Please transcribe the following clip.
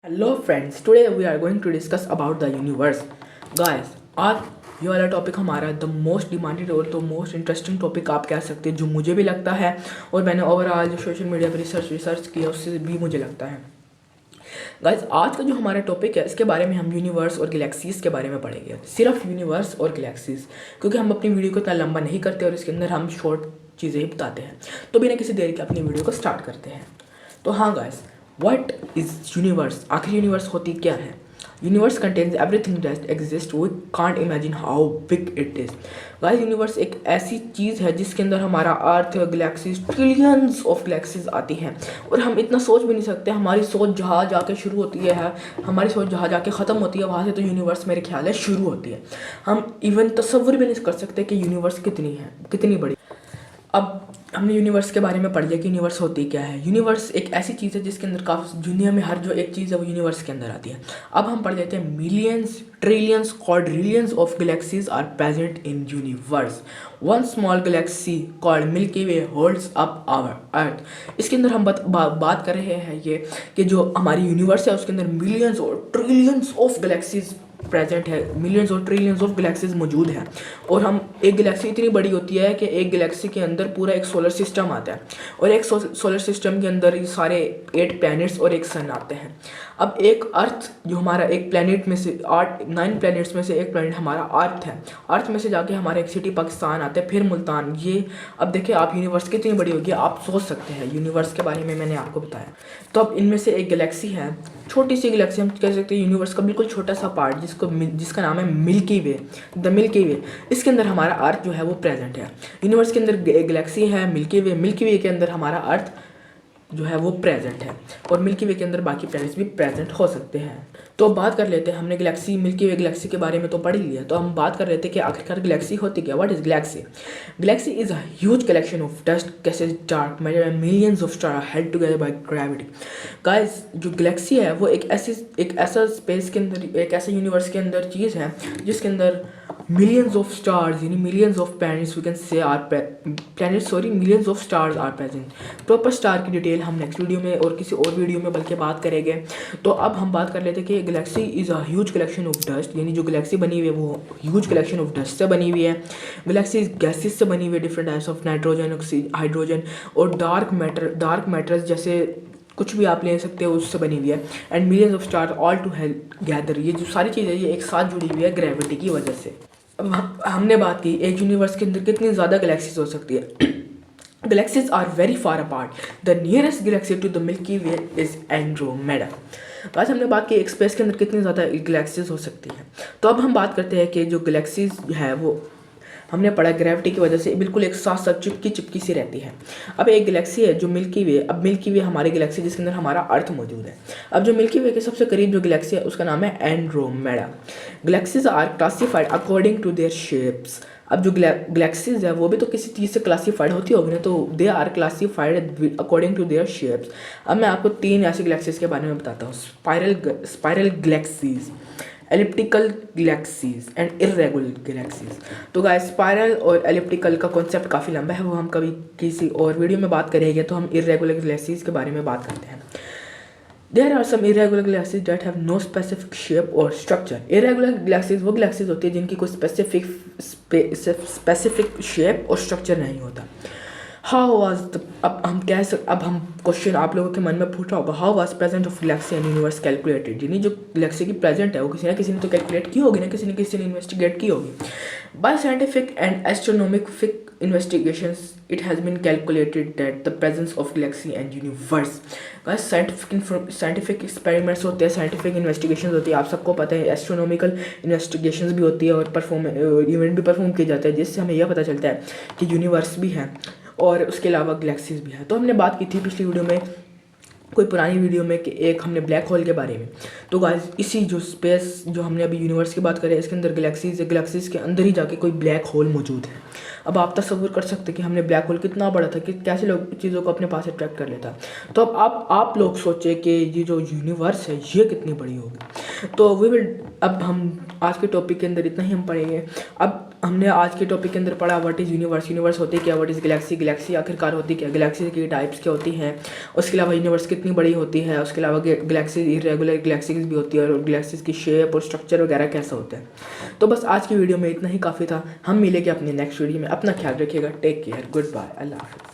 Hello friends, today we are going to discuss about the universe. Guys, आज ये वाला topic हमारा the most demanded और the most interesting topic आप कह सकते हैं, जो मुझे भी लगता है और मैंने ओवरऑल जो सोशल मीडिया पर रिसर्च किया उससे भी मुझे लगता है। गाइस, आज का जो हमारा टॉपिक है इसके बारे में हम यूनिवर्स और गैलेक्सीज़ के बारे में पढ़ेंगे, सिर्फ यूनिवर्स और गैलेक्सीज़, क्योंकि हम अपनी वीडियो को इतना लंबा नहीं करते और इसके अंदर हम शॉर्ट चीज़ें ही बताते हैं। तो बिना किसी देरी के अपनी वीडियो को स्टार्ट करते हैं। तो हाँ गाइस, व्हाट इज़ यूनिवर्स? आखिर यूनिवर्स होती क्या है? Universe contains everything that exist, we can't imagine how big it is. Guys, universe एक ऐसी चीज़ है जिसके अंदर हमारा earth, galaxies, trillions of galaxies आती हैं और हम इतना सोच भी नहीं सकते। हमारी सोच जहाँ जाके शुरू होती है, हमारी सोच जहाँ जाके ख़त्म होती है, वहाँ से तो यूनिवर्स मेरे ख्याल है शुरू होती है। हम इवन तसव्वुर भी नहीं कर सकते कि यूनिवर्स कितनी है, कितनी बड़ी। अब हमने यूनिवर्स के बारे में पढ़ लिया कि यूनिवर्स होती क्या है। यूनिवर्स एक ऐसी चीज़ है जिसके अंदर काफ़ी दुनिया में हर जो एक चीज़ है वो यूनिवर्स के अंदर आती है। अब हम पढ़ लेते हैं millions, trillions, quadrillions of galaxies are present in universe. One small galaxy called milky way holds up our earth. इसके अंदर हम बात कर रहे हैं ये कि जो हमारी यूनिवर्स है उसके अंदर मिलियंस और ट्रिलियंस ऑफ गैलेक्सीज प्रेजेंट है, मिलियंस और ट्रिलियंस ऑफ गैलेक्सीज मौजूद हैं। और हम एक गैलेक्सी इतनी बड़ी होती है कि एक गैलेक्सी के अंदर पूरा एक सोलर सिस्टम आता है और एक सोलर सिस्टम के अंदर ये सारे 8 प्लैनेट्स और एक सन आते हैं। अब एक अर्थ जो हमारा एक प्लैनेट में से 9 प्लैनेट्स में से एक प्लैनेट हमारा अर्थ है। अर्थ में से जाके हमारा एक सिटी पाकिस्तान आता है, फिर मुल्तान। ये अब देखिए आप यूनिवर्स कितनी बड़ी होगी आप सोच सकते हैं। यूनिवर्स के बारे में मैंने आपको बताया। तो अब इनमें से एक गैलेक्सी है, छोटी सी गैलेक्सी, हम कह सकते हैं यूनिवर्स का बिल्कुल छोटा सा पार्ट जिसका नाम है मिल्की वे, द मिल्की वे। इसके अंदर हमारा अर्थ जो है वो प्रेजेंट है। यूनिवर्स के अंदर एक गैलेक्सी है मिल्की वे, मिल्की वे के अंदर हमारा अर्थ जो है वो प्रेजेंट है और मिल्की वे के अंदर बाकी प्लैनेट्स भी प्रेजेंट हो सकते हैं। तो अब बात कर लेते हैं, हमने गैलेक्सी, मिल्की वे गैलेक्सी के बारे में तो पढ़ ही लिया। तो हम बात कर लेते हैं कि आखिरकार गैलेक्सी होती क्या? What is Galaxy? Galaxy is a huge collection of dust, gases, dark matter and millions of star held together by gravity. Guys, जो गैलेक्सी है वो एक ऐसा स्पेस के अंदर, एक ऐसा यूनिवर्स के अंदर चीज़ है जिसके अंदर मिलियंस ऑफ स्टार्स यानी millions of planets we can say millions of stars are present. Proper star की डिटेल हम नेक्स्ट वीडियो में और किसी और वीडियो में बल्कि बात करेंगे। तो अब हम बात कर लेते हैं कि Galaxy is a huge collection of dust, यानी जो गैलेक्सी बनी हुई है वो ह्यूज कलेक्शन ऑफ डस्ट से बनी हुई है। गैलेक्सी गैसेस से बनी हुई है, different types of nitrogen, oxygen, hydrogen और डार्क मैटर्स जैसे कुछ भी आप ले सकते हो उससे बनी हुई है। And millions of star all to help gather. ये जो सारी चीज़ें ये एक साथ जुड़ी हुई है ग्रेविटी की वजह से। अब हमने बात की एक यूनिवर्स के अंदर कितनी ज़्यादा गैलेक्सीज हो सकती है। Galaxies are very far apart. The nearest galaxy to the Milky Way is Andromeda. आज हमने बात की एक स्पेस के अंदर कितनी ज़्यादा गैलेक्सीज हो सकती हैं। तो अब हम बात करते हैं कि जो गैलेक्सीज है वो हमने पढ़ा ग्रेविटी की वजह से बिल्कुल एक साथ साथ चिपकी सी रहती है। अब एक गैलेक्सी है जो मिल्की वे, अब मिल्की वे हमारी गैलेक्सी जिसके अंदर हमारा अर्थ मौजूद है। अब जो मिल्की वे के सबसे करीब जो गैलेक्सी है उसका नाम है Andromeda. Galaxies are classified according to their shapes. अब जो गैलेक्सीज है वो भी तो किसी चीज़ से क्लासीफाइड होती होगी ना, तो they are classified according to their shapes. अब मैं आपको 3 ऐसी गैलेक्सीज के बारे में बताता हूँ। Spiral galaxies, elliptical galaxies and irregular galaxies. तो गाइस, स्पाइरल और एलिप्टिकल का कॉन्सेप्ट काफ़ी लंबा है, वो हम कभी किसी और वीडियो में बात करेंगे। तो हम इर्रेगुलर गैलेक्सीज के बारे में बात करते हैं। There are some irregular galaxies that have no specific shape or structure. Irregular galaxies वो गैलेक्सीज होती है जिनकी कोई स्पेसिफिक शेप और स्ट्रक्चर नहीं होता। अब हम क्वेश्चन आप लोगों के मन में फूट रहा होगा, how was present of Galaxy and universe calculated? यानी जो गैलेक्सी की प्रेजेंट है वो किसी ने तो कैलकुलेट की होगी ना, किसी ने इन्वेस्टिगेट की होगी। Bye scientific and astronomic investigations it has been calculated that the presence of galaxy and universe. guys, scientific experiments होते हैं, साइंटिफिक इन्वेस्टिगेशंस होती है, आप सबको पता है। एस्ट्रोनॉमिकल इन्वेस्टिगेशंस भी होती है और इवेंट भी परफॉर्म किए जाते हैं जिससे हमें यह पता चलता है कि यूनिवर्स भी है और उसके अलावा गैलेक्सीज भी है। तो हमने बात की थी पिछली वीडियो में, कोई पुरानी वीडियो में, कि एक हमने ब्लैक होल के बारे में। तो गाइस, इसी जो स्पेस जो हमने अभी यूनिवर्स की बात करें इसके अंदर गैलेक्सीज के अंदर ही जाके कोई ब्लैक होल मौजूद है। अब आप तस्वीर कर सकते हैं कि हमने ब्लैक होल कितना बड़ा था कि कैसे लोग चीज़ों को अपने पास अट्रैक्ट कर लेता। तो अब आप लोग सोचे कि ये जो यूनिवर्स है ये कितनी बड़ी होगी। तो वी विल, अब हम आज के टॉपिक के अंदर इतना ही हम पढ़ेंगे। अब हमने आज के टॉपिक के अंदर पढ़ा व्हाट इज़ यूनिवर्स, यूनिवर्स होती क्या, व्हाट इज़ गैलेक्सी, गैलेक्सी आखिरकार होती क्या, गैलेक्सी की टाइप्स क्या होती हैं, उसके अलावा यूनिवर्स कितनी बड़ी होती है, उसके अलावा गैलेक्सी इरेगुलर गैलेक्सीज भी होती है, और गैलेक्सीज की शेप और स्ट्रक्चर वगैरह कैसा होता है। तो बस आज की वीडियो में इतना ही काफ़ी था। हम मिलेंगे अपने नेक्स्ट वीडियो में। अपना ख्याल रखिएगा। टेक केयर, गुड बाय, अल्लाह हाफ़िज़।